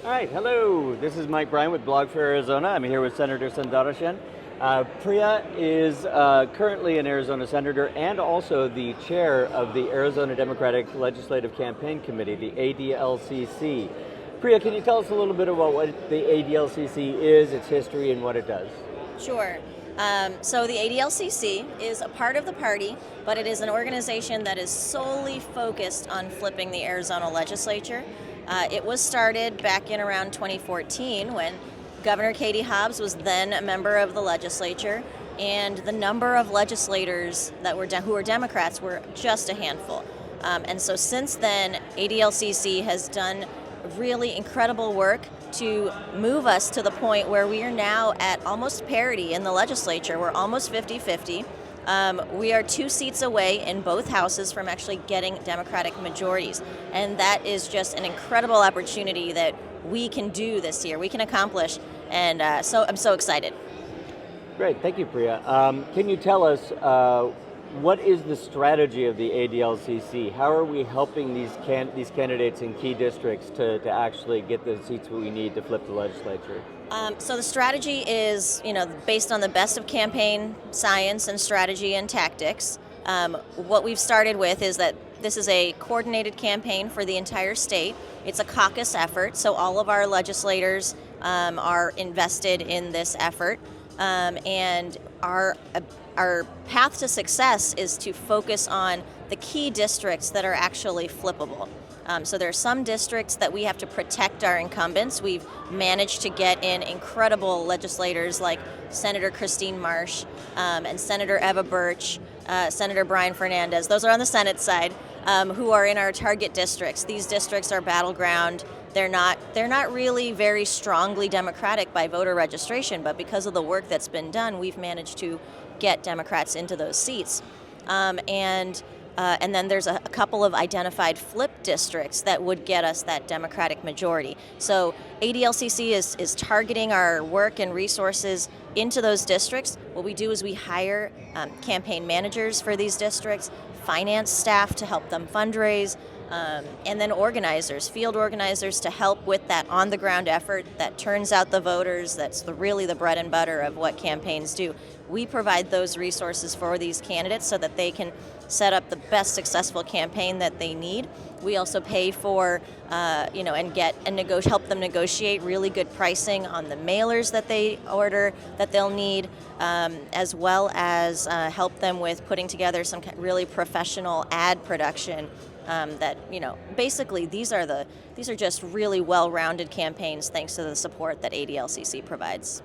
All right, hello. This is Mike Bryan with Blog for Arizona. I'm here with Senator Sundareshan. Priya is currently an Arizona senator and also the chair of the Arizona Democratic Legislative Campaign Committee, the ADLCC. Priya, can you tell us a little bit about what the ADLCC is, its history, and what it does? Sure. So the ADLCC is a part of the party, but it is an organization that is solely focused on flipping the Arizona legislature. It was started back in around 2014 when Governor Katie Hobbs was then a member of the legislature, and the number of legislators who were Democrats were just a handful. And so since then, ADLCC has done really incredible work to move us to the point where we are now at almost parity in the legislature. We're almost 50-50. We are 2 seats away in both houses from actually getting Democratic majorities. And that is just an incredible opportunity that we can do this year, we can accomplish. And so I'm so excited. Great, thank you, Priya. Can you tell us what is the strategy of the ADLCC? How are we helping these candidates in key districts to actually get the seats we need to flip the legislature? So the strategy is, based on the best of campaign science and strategy and tactics. What we've started with is that this is a coordinated campaign for the entire state. It's a caucus effort, so all of our legislators are invested in this effort. And our path to success is to focus on the key districts that are actually flippable. So there are some districts that we have to protect our incumbents. We've managed to get in incredible legislators like Senator Christine Marsh and Senator Eva Birch, Senator Brian Fernandez. Those are on the Senate side, who are in our target districts. These districts are battleground. They're not really very strongly Democratic by voter registration, but because of the work that's been done, we've managed to get Democrats into those seats. And then there's a couple of identified flip districts that would get us that Democratic majority. So ADLCC is targeting our work and resources into those districts. What we do is we hire campaign managers for these districts, finance staff to help them fundraise, and then organizers, field organizers to help with that on-the-ground effort that turns out the voters. That's really the bread and butter of what campaigns do. We provide those resources for these candidates so that they can set up the best successful campaign that they need. We also pay for, help them negotiate really good pricing on the mailers that they order, that they'll need, as well as help them with putting together some really professional ad production. Basically these are just really well-rounded campaigns thanks to the support that ADLCC provides.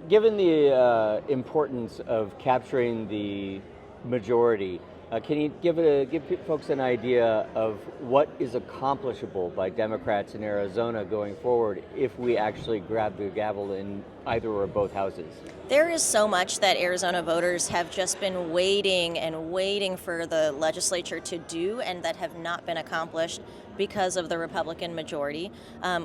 Given the importance of capturing the majority, can you give folks an idea of what is accomplishable by Democrats in Arizona going forward if we actually grab the gavel in either or both houses? There is so much that Arizona voters have just been waiting and waiting for the legislature to do and that have not been accomplished because of the Republican majority.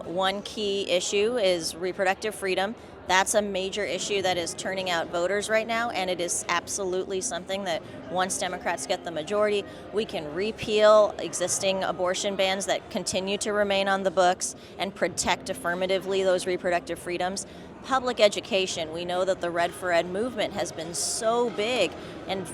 One key issue is reproductive freedom. That's a major issue that is turning out voters right now, and it is absolutely something that once Democrats get the majority, we can repeal existing abortion bans that continue to remain on the books and protect affirmatively those reproductive freedoms. Public education, we know that the Red for Ed movement has been so big and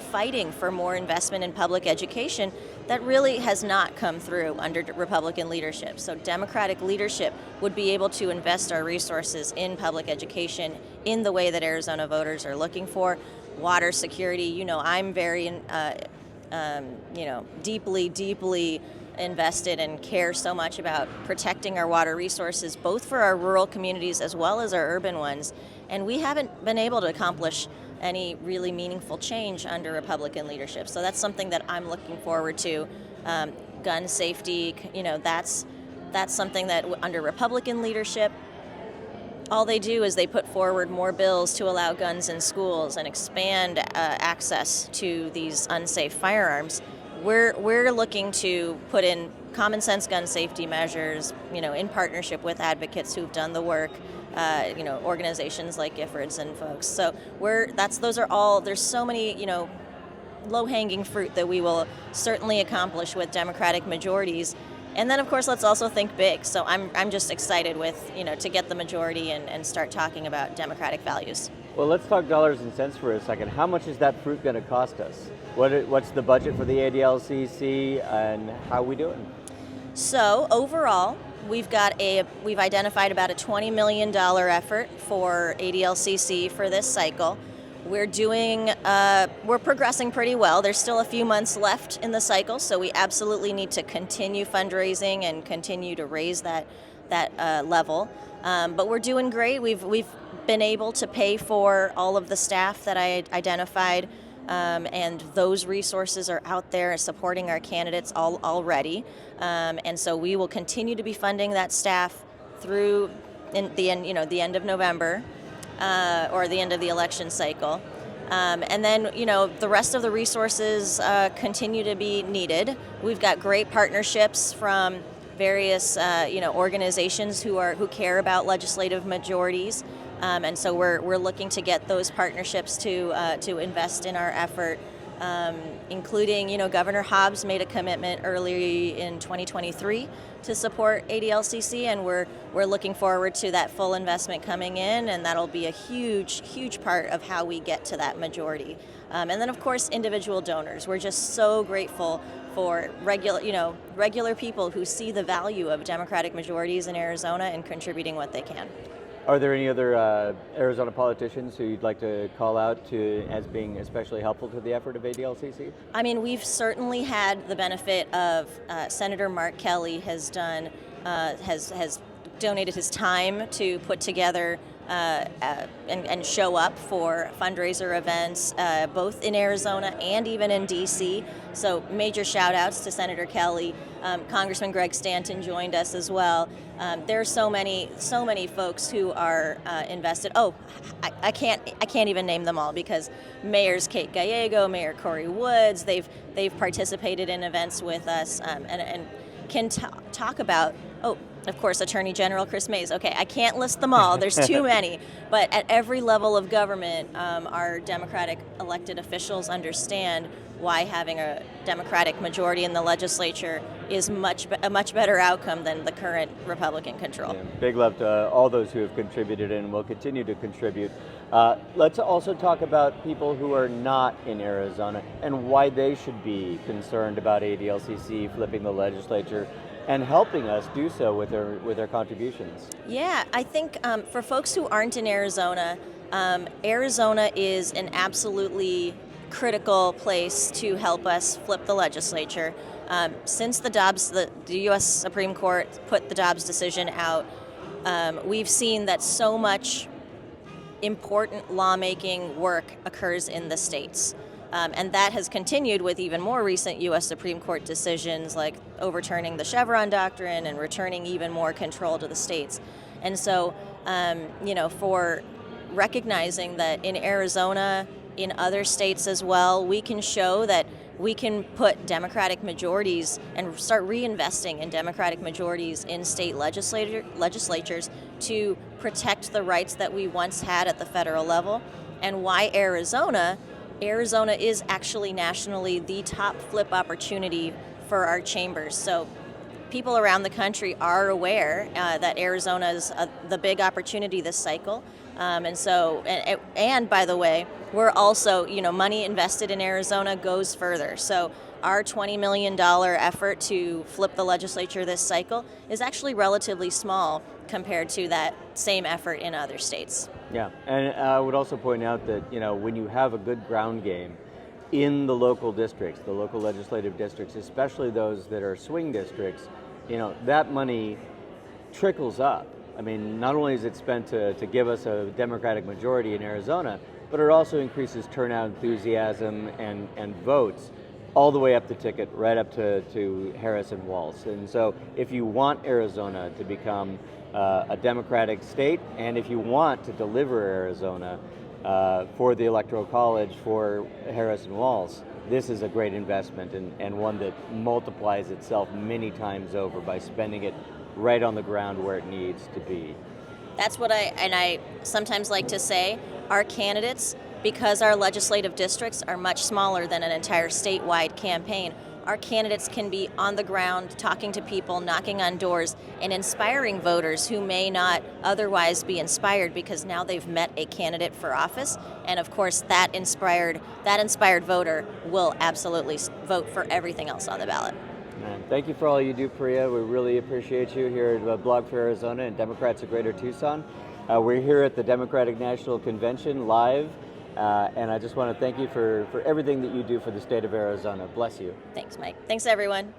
fighting for more investment in public education that really has not come through under Republican leadership. So Democratic leadership would be able to invest our resources in public education in the way that Arizona voters are looking for. Water security, I'm very, deeply invested and care so much about protecting our water resources, both for our rural communities as well as our urban ones. And we haven't been able to accomplish any really meaningful change under Republican leadership. So that's something that I'm looking forward to. Gun safety, that's something that under Republican leadership, all they do is they put forward more bills to allow guns in schools and expand access to these unsafe firearms. We're looking to put in common sense gun safety measures, in partnership with advocates who've done the work, organizations like Giffords and folks. So there's so many, low-hanging fruit that we will certainly accomplish with Democratic majorities. And then, of course, let's also think big. So I'm just excited with, to get the majority and start talking about democratic values. Well, let's talk dollars and cents for a second. How much is that fruit going to cost us? What's the budget for the ADLCC, and how are we doing? So overall, we've identified about a $20 million effort for ADLCC for this cycle. We're progressing pretty well. There's still a few months left in the cycle, so we absolutely need to continue fundraising and continue to raise that level. But we're doing great. We've been able to pay for all of the staff that I identified, and those resources are out there supporting our candidates already. And so we will continue to be funding that staff through the end of November. Or the end of the election cycle. And then, the rest of the resources continue to be needed. We've got great partnerships from various, organizations who care about legislative majorities. And so we're looking to get those partnerships to invest in our effort, including, Governor Hobbs made a commitment early in 2023 to support ADLCC, and we're looking forward to that full investment coming in, and that'll be a huge part of how we get to that majority. And then, of course, individual donors. We're just so grateful for regular people who see the value of Democratic majorities in Arizona and contributing what they can. Are there any other Arizona politicians who you'd like to call out as being especially helpful to the effort of ADLCC? I mean, we've certainly had the benefit of Senator Mark Kelly has donated his time to put together and show up for fundraiser events, both in Arizona and even in D.C. So major shout outs to Senator Kelly. Congressman Greg Stanton joined us as well. There are so many folks who are invested. Oh, I can't even name them all, because Mayors Kate Gallego, Mayor Corey Woods, they've participated in events with us and can talk about. Oh, of course, Attorney General Chris Mays. Okay, I can't list them all. There's too many. But at every level of government, our Democratic elected officials understand why having a Democratic majority in the legislature is a much better outcome than the current Republican control. Yeah, big love to all those who have contributed and will continue to contribute. Let's also talk about people who are not in Arizona and why they should be concerned about ADLCC flipping the legislature and helping us do so with their contributions. Yeah, I think for folks who aren't in Arizona, Arizona is an absolutely critical place to help us flip the legislature. Since the U.S. Supreme Court put the Dobbs decision out, we've seen that so much important lawmaking work occurs in the states. And that has continued with even more recent U.S. Supreme Court decisions, like overturning the Chevron doctrine and returning even more control to the states. And so, for recognizing that in Arizona, in other states as well, we can show that we can put Democratic majorities and start reinvesting in Democratic majorities in state legislatures to protect the rights that we once had at the federal level, and why Arizona is actually nationally the top flip opportunity for our chambers. So people around the country are aware that Arizona is the big opportunity this cycle. And by the way, we're also, money invested in Arizona goes further. So our $20 million effort to flip the legislature this cycle is actually relatively small compared to that same effort in other states. Yeah, and I would also point out that, when you have a good ground game in the local districts, the local legislative districts, especially those that are swing districts, that money trickles up. I mean, not only is it spent to give us a Democratic majority in Arizona, but it also increases turnout, enthusiasm, and votes all the way up the ticket, right up to Harris and Walz. And so if you want Arizona to become a Democratic state, and if you want to deliver Arizona for the Electoral College, for Harris and Walz, this is a great investment and one that multiplies itself many times over by spending it right on the ground where it needs to be. That's what I sometimes like to say. Our candidates, because our legislative districts are much smaller than an entire statewide campaign, our candidates can be on the ground, talking to people, knocking on doors, and inspiring voters who may not otherwise be inspired because now they've met a candidate for office. And of course, that inspired voter will absolutely vote for everything else on the ballot. Thank you for all you do, Priya. We really appreciate you here at Blog for Arizona and Democrats of Greater Tucson. We're here at the Democratic National Convention live, and I just want to thank you for everything that you do for the state of Arizona. Bless you. Thanks, Mike. Thanks, everyone.